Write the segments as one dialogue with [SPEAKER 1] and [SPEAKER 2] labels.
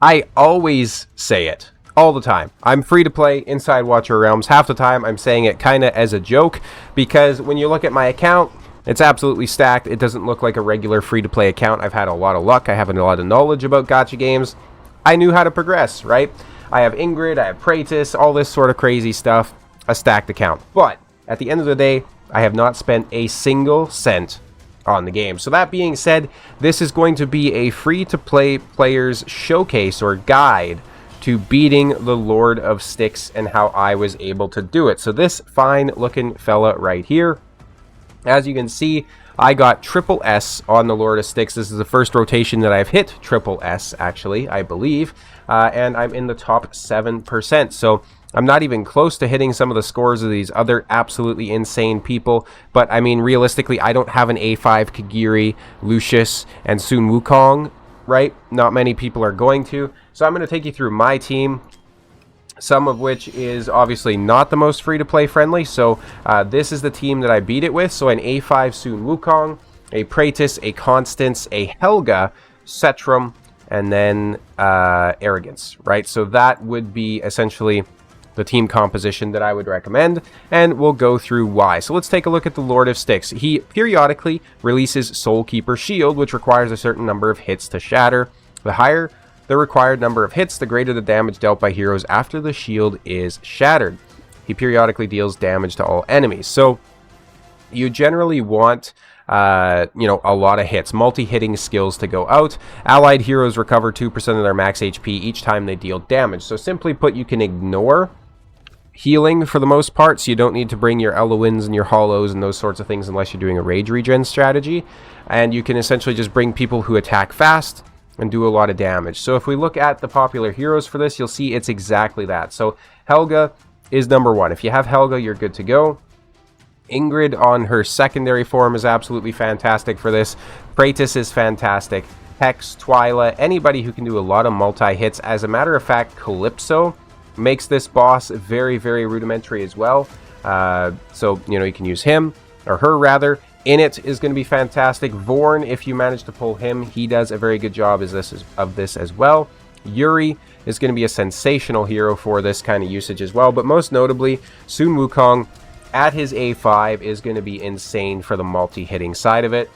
[SPEAKER 1] I always say it. All the time. I'm free to play inside Watcher Realms. Half the time I'm saying it kind of as a joke, because when you look at my account, it's absolutely stacked. It doesn't look like a regular free to play account. I've had a lot of luck. I have a lot of knowledge about gacha games. I knew how to progress, right? I have Ingrid, I have Praetus, all this sort of crazy stuff. A stacked account. But at the end of the day, I have not spent a single cent on the game. So that being said, this is going to be a free to play player's showcase or guide to beating the Lord of Styx and how I was able to do it. So this fine looking fella right here, as you can see, I got triple S on the Lord of Styx. This is the first rotation that I've hit triple S, actually, I believe, and I'm in the top 7%. So I'm not even close to hitting some of the scores of these other absolutely insane people. But I mean, realistically, I don't have an A5 Kagiri, Lucius, and Sun Wukong, right? Not many people are going to. So I'm going to take you through my team, some of which is obviously not the most free-to-play friendly. So this is the team that I beat it with. So an A5 Sun Wukong, a Praetus, a Constance, a Helga, Cetrum, and then Arrogance, right? So that would be essentially the team composition that I would recommend, and we'll go through why. So let's take a look at the Lord of Styx. He periodically releases Soulkeeper Shield, which requires a certain number of hits to shatter. The higher the required number of hits, the greater the damage dealt by heroes after the shield is shattered. He periodically deals damage to all enemies. So you generally want a lot of hits, multi-hitting skills to go out. Allied heroes recover 2% of their max HP each time they deal damage. So simply put, you can ignore healing for the most part, so you don't need to bring your Eloins and your Hollows and those sorts of things unless you're doing a rage regen strategy. And you can essentially just bring people who attack fast and do a lot of damage. So if we look at the popular heroes for this, you'll see it's exactly that. So Helga is number one. If you have Helga, you're good to go. Ingrid on her secondary form is absolutely fantastic for this. Praetus is fantastic. Hex, Twyla, anybody who can do a lot of multi-hits. As a matter of fact, Calypso makes this boss very, very rudimentary as well. So, you can use him, or her rather. Init is going to be fantastic. Vorn, if you manage to pull him, he does a very good job of this as well. Yuri is going to be a sensational hero for this kind of usage as well. But most notably, Sun Wukong at his A5 is going to be insane for the multi-hitting side of it.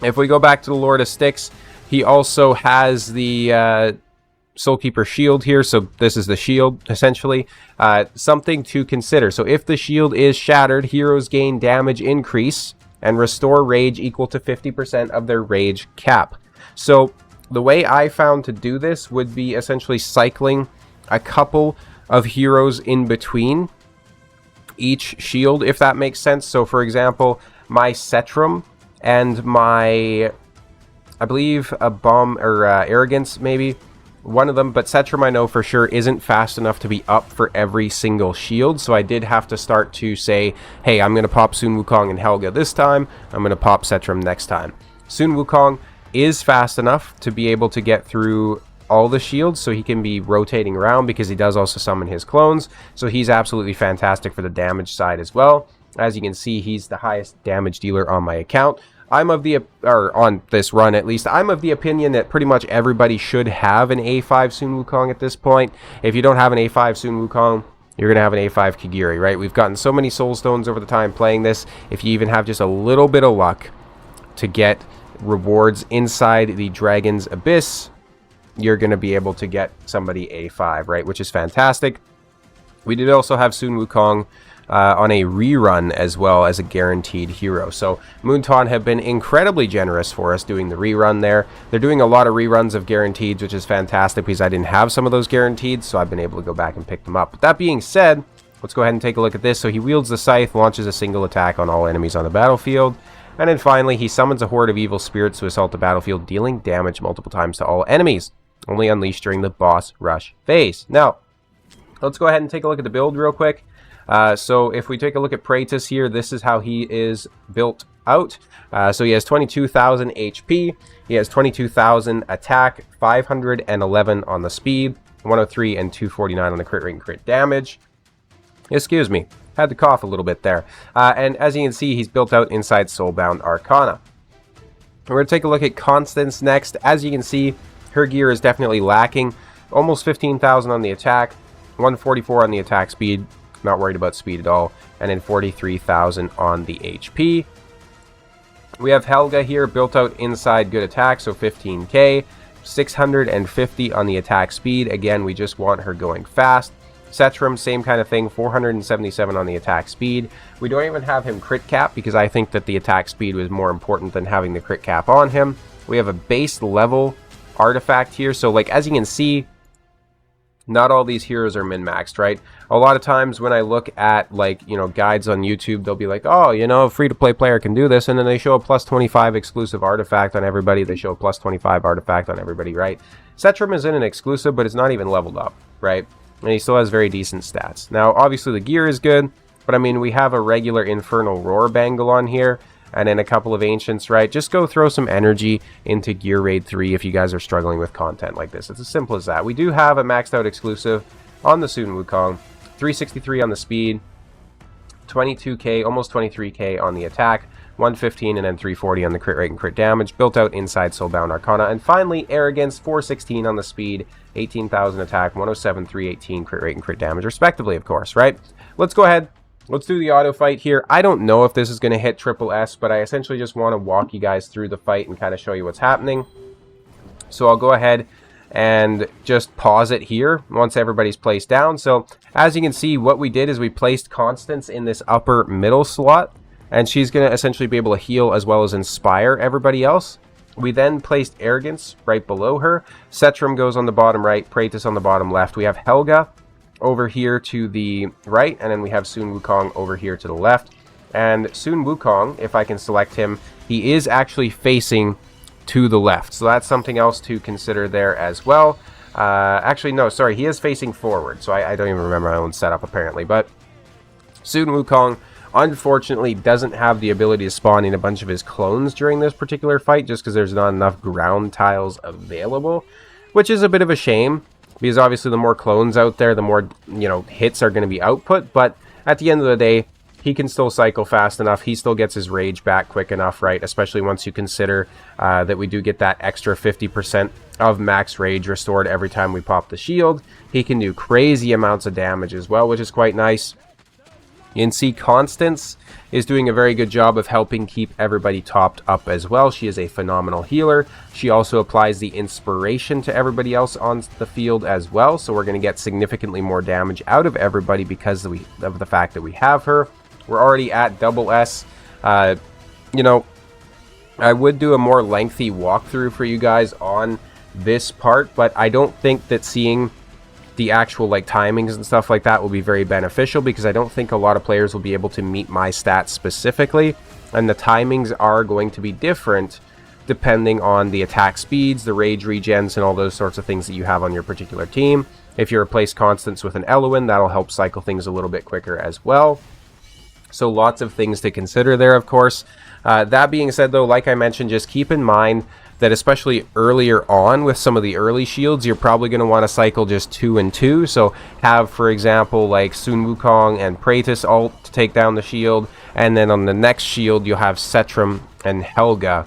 [SPEAKER 1] If we go back to the Lord of Styx, he also has the Soulkeeper Shield here. So this is the shield, essentially. Something to consider. So if the shield is shattered, heroes gain damage increase and restore rage equal to 50% of their rage cap. So the way I found to do this would be essentially cycling a couple of heroes in between each shield, if that makes sense. So for example, my Cetrum and my, I believe a Bomb or Arrogance, maybe one of them, but Cetrum I know for sure isn't fast enough to be up for every single shield, so I did have to start to say, hey, I'm going to pop Sun Wukong and Helga this time, I'm going to pop Cetrum next time. Sun Wukong is fast enough to be able to get through all the shields, so he can be rotating around because he does also summon his clones, so he's absolutely fantastic for the damage side as well. As you can see, he's the highest damage dealer on my account. I'm of the, or on this run at least, I'm of the opinion that pretty much everybody should have an A5 Sun Wukong at this point. If you don't have an A5 Sun Wukong, you're going to have an A5 Kagiri, right? We've gotten so many soul stones over the time playing this. If you even have just a little bit of luck to get rewards inside the Dragon's Abyss, you're going to be able to get somebody A5, right? Which is fantastic. We did also have Sun Wukong on a rerun as well as a guaranteed hero. So Moonton have been incredibly generous for us doing the rerun there. They're doing a lot of reruns of guaranteeds, which is fantastic because I didn't have some of those guaranteed, so I've been able to go back and pick them up. But that being said, let's go ahead and take a look at this. So he wields the scythe, launches a single attack on all enemies on the battlefield. And then finally, he summons a horde of evil spirits to assault the battlefield, dealing damage multiple times to all enemies, only unleashed during the boss rush phase. Now, let's go ahead and take a look at the build real quick. So if we take a look at Praetus here, this is how he is built out. So he has 22,000 HP, he has 22,000 attack, 511 on the speed, 103 and 249 on the crit rate and crit damage. Excuse me, had to cough a little bit there. And as you can see, he's built out inside Soulbound Arcana. We're going to take a look at Constance next. As you can see, Her gear is definitely lacking. Almost 15,000 on the attack, 144 on the attack speed, not worried about speed at all, and then 43,000 on the HP. We have Helga here, built out inside good attack, so 15k, 650 on the attack speed. Again, we just want her going fast. Setram, same kind of thing, 477 on the attack speed. We don't even have him crit cap because I think that the attack speed was more important than having the crit cap on him. We have a base level artifact here, so like as you can see, not all these heroes are min-maxed, right? A lot of times when I look at, like, you know, guides on YouTube, they'll be like, oh, you know, a free-to-play player can do this, and then they show a plus 25 exclusive artifact on everybody. They show a plus 25 artifact on everybody, right? Setram is in an exclusive, but it's not even leveled up, right? And he still has very decent stats. Now, obviously, the gear is good, but I mean, we have a regular Infernal Roar bangle on here, and then a couple of Ancients, right? Just go throw some energy into Gear Raid 3 if you guys are struggling with content like this. It's as simple as that. We do have a maxed out exclusive on the Sun Wukong, 363 on the speed, 22k, almost 23k on the attack, 115 and then 340 on the crit rate and crit damage, built out inside Soulbound Arcana. And finally, Arrogance, 416 on the speed, 18,000 attack, 107, 318 crit rate and crit damage, respectively, of course, right? Let's go ahead. Let's do the auto fight here. I don't know if this is going to hit triple S, but I essentially just want to walk you guys through the fight and kind of show you what's happening. So I'll go ahead and just pause it here once everybody's placed down. So as you can see, what we did is we placed Constance in this upper middle slot, and she's going to essentially be able to heal as well as inspire everybody else. We then placed Arrogance right below her. Setram goes on the bottom right, Praetus on the bottom left. We have Helga over here to the right, and then we have Sun Wukong over here to the left. And Sun Wukong, if I can select him, he is actually facing to the left, so that's something else to consider there as well. Actually, no, sorry, he is facing forward, so I don't even remember my own setup apparently. But Sun Wukong unfortunately doesn't have the ability to spawn in a bunch of his clones during this particular fight, just because there's not enough ground tiles available, which is a bit of a shame. Because obviously the more clones out there, the more, you know, hits are going to be output. But at the end of the day, he can still cycle fast enough. He still gets his rage back quick enough, right? Especially once you consider that we do get that extra 50% of max rage restored every time we pop the shield. He can do crazy amounts of damage as well, which is quite nice. You can see Constance is doing a very good job of helping keep everybody topped up as well. She is a phenomenal healer. She also applies the inspiration to everybody else on the field as well. So we're going to get significantly more damage out of everybody because of the fact that we have her. We're already at double S. You know, I would do a more lengthy walkthrough for you guys on this part, but I don't think that seeing the actual like timings and stuff like that will be very beneficial, because I don't think a lot of players will be able to meet my stats specifically, and the timings are going to be different depending on the attack speeds, the rage regens, and all those sorts of things that you have on your particular team. If you replace Constance with an Eloin, that'll help cycle things a little bit quicker as well. So lots of things to consider there, of course. That being said, though, like I mentioned, just keep in mind that especially earlier on with some of the early shields, you're probably going to want to cycle just 2 and 2. So have, for example, like Sun Wukong and Praetus ult to take down the shield, and then on the next shield you'll have Setram and Helga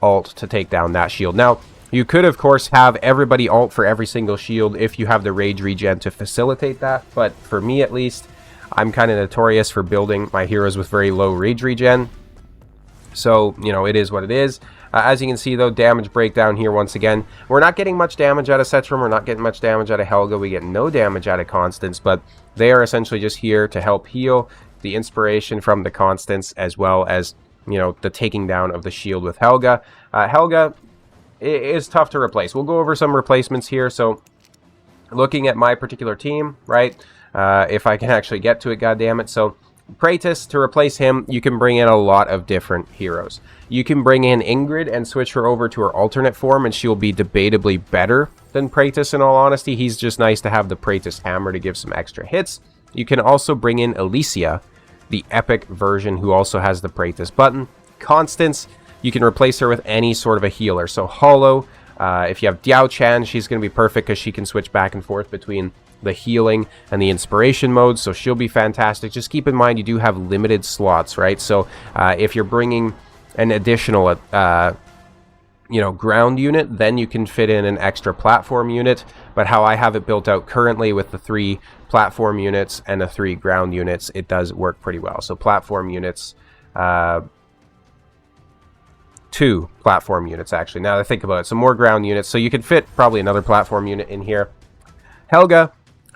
[SPEAKER 1] ult to take down that shield. Now, you could, of course, have everybody ult for every single shield if you have the rage regen to facilitate that, but for me at least, I'm kind of notorious for building my heroes with very low rage regen. So, you know, it is what it is. As you can see, though, damage breakdown here once again. We're not getting much damage out of Setram. We're not getting much damage out of Helga. We get no damage out of Constance, but they are essentially just here to help heal, the inspiration from the Constance, as well as, you know, the taking down of the shield with Helga. Helga is tough to replace. We'll go over some replacements here. So, looking at my particular team, right, if I can actually get to it, goddammit. So, Praetus, to replace him, you can bring in a lot of different heroes. You can bring in Ingrid and switch her over to her alternate form, and she'll be debatably better than Praetus, in all honesty. He's just nice to have the Praetus hammer to give some extra hits. You can also bring in Alicia, the epic version, who also has the Praetus button. Constance, you can replace her with any sort of a healer. So Hollow, if you have Diao Chan, she's going to be perfect because she can switch back and forth between the healing and the inspiration mode, so she'll be fantastic. Just keep in mind you do have limited slots, right? So if you're bringing an additional ground unit, then you can fit in an extra platform unit. But how I have it built out currently with the 3 platform units and the 3 ground units, it does work pretty well. So platform units, 2 platform units actually, now that I think about it. So more ground units, so you could fit probably another platform unit in here. Helga,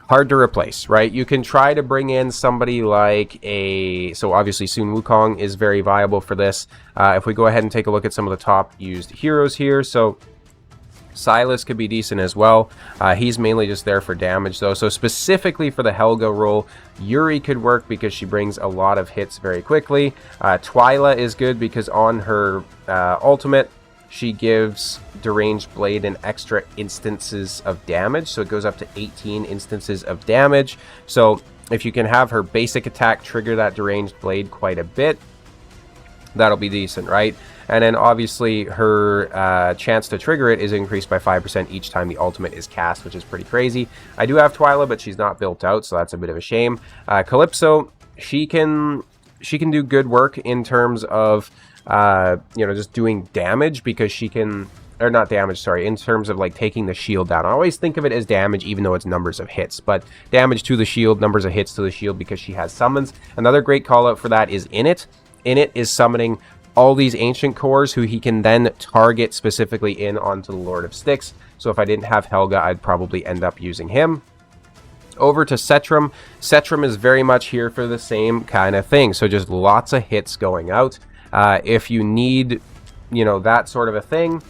[SPEAKER 1] hard to replace, right? You can try to bring in somebody like so obviously Sun Wukong is very viable for this. If we go ahead and take a look at some of the top used heroes here, so Silas could be decent as well. He's mainly just there for damage though. So specifically for the Helga role, Yuri could work because she brings a lot of hits very quickly. Twyla is good because on her ultimate, she gives Deranged Blade an extra instances of damage. So it goes up to 18 instances of damage. So if you can have her basic attack trigger that Deranged Blade quite a bit, that'll be decent, right? And then obviously her chance to trigger it is increased by 5% each time the ultimate is cast, which is pretty crazy. I do have Twyla, but she's not built out, so that's a bit of a shame. Calypso, she can do good work in terms of just doing damage, because she can, or not damage, sorry, in terms of like taking the shield down. I always think of it as damage even though it's numbers of hits, but damage to the shield, numbers of hits to the shield, because she has summons. Another great call out for that is Init. Init is summoning all these ancient cores who he can then target specifically in onto the Lord of Styx. So if I didn't have Helga, I'd probably end up using him. Over to Setram. Setram is very much here for the same kind of thing. So just lots of hits going out. If you need, that sort of a thing,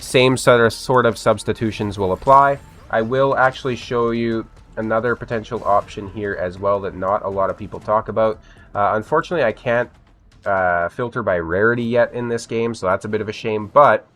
[SPEAKER 1] same sort of substitutions will apply. I will actually show you another potential option here as well that not a lot of people talk about. Unfortunately, I can't filter by rarity yet in this game, so that's a bit of a shame. But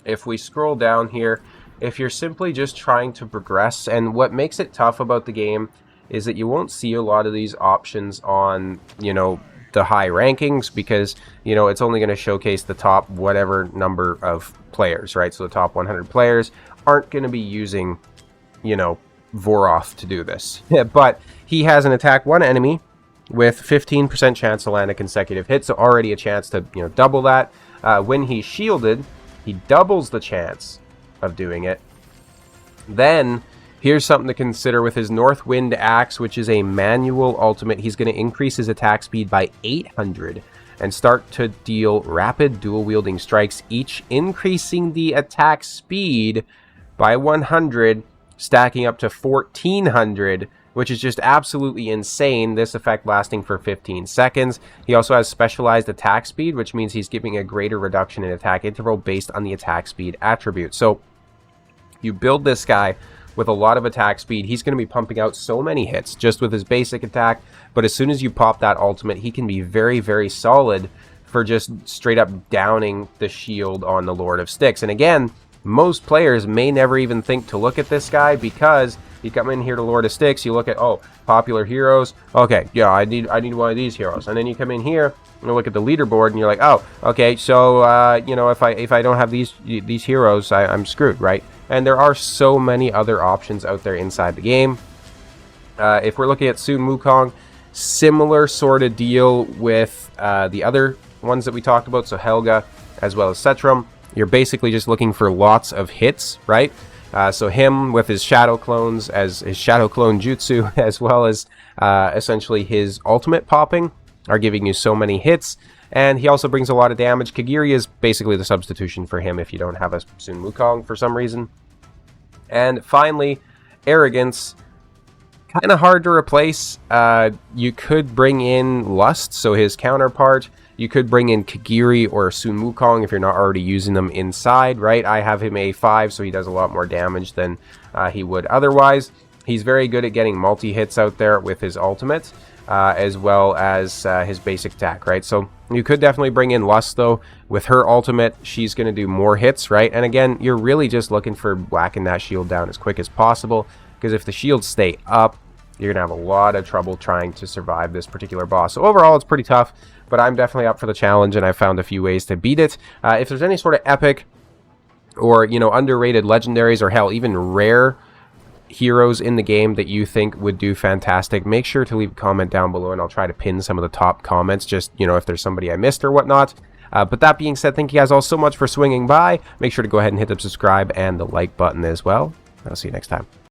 [SPEAKER 1] if we scroll down here, if you're simply just trying to progress, and what makes it tough about the game is that you won't see a lot of these options on the high rankings, because it's only going to showcase the top whatever number of players, right? So the top 100 players aren't going to be using Voroth to do this. But he has an attack 1 enemy with 15% chance to land a consecutive hit, so already a chance to double that. When he's shielded, he doubles the chance of doing it. Then here's something to consider with his North Wind Axe, which is a manual ultimate. He's going to increase his attack speed by 800 and start to deal rapid dual wielding strikes, each increasing the attack speed by 100, stacking up to 1400, which is just absolutely insane. This effect lasting for 15 seconds. He also has specialized attack speed, which means he's giving a greater reduction in attack interval based on the attack speed attribute. So you build this guy with a lot of attack speed. He's going to be pumping out so many hits just with his basic attack. But as soon as you pop that ultimate, he can be very, very solid for just straight up downing the shield on the Lord of Styx. And again, most players may never even think to look at this guy, because you come in here to Lord of Styx, you look at, popular heroes. Okay, yeah, I need one of these heroes. And then you come in here and you look at the leaderboard and you're like, oh, okay, so if I don't have these heroes, I'm screwed, right? And there are so many other options out there inside the game. If we're looking at Sun Wukong, similar sort of deal with the other ones that we talked about, so Helga as well as Setram. You're basically just looking for lots of hits, right? So him with his shadow clones, as his shadow clone jutsu, as well as essentially his ultimate popping, are giving you so many hits. And he also brings a lot of damage. Kagiri is basically the substitution for him if you don't have a Sun Wukong for some reason. And finally, Arrogance. Kind of hard to replace. You could bring in Lust, so his counterpart. You could bring in Kagiri or Sun Wukong if you're not already using them inside, right? I have him A5, so he does a lot more damage than he would otherwise. He's very good at getting multi-hits out there with his ultimate, as well as his basic attack, right? So you could definitely bring in Lust, though. With her ultimate, she's going to do more hits, right? And again, you're really just looking for whacking that shield down as quick as possible, because if the shields stay up, you're going to have a lot of trouble trying to survive this particular boss. So overall, it's pretty tough, but I'm definitely up for the challenge, and I found a few ways to beat it. If there's any sort of epic or, underrated legendaries, or hell, even rare heroes in the game that you think would do fantastic, make sure to leave a comment down below, and I'll try to pin some of the top comments, just, if there's somebody I missed or whatnot. But that being said, thank you guys all so much for swinging by. Make sure to go ahead and hit the subscribe and the like button as well. I'll see you next time.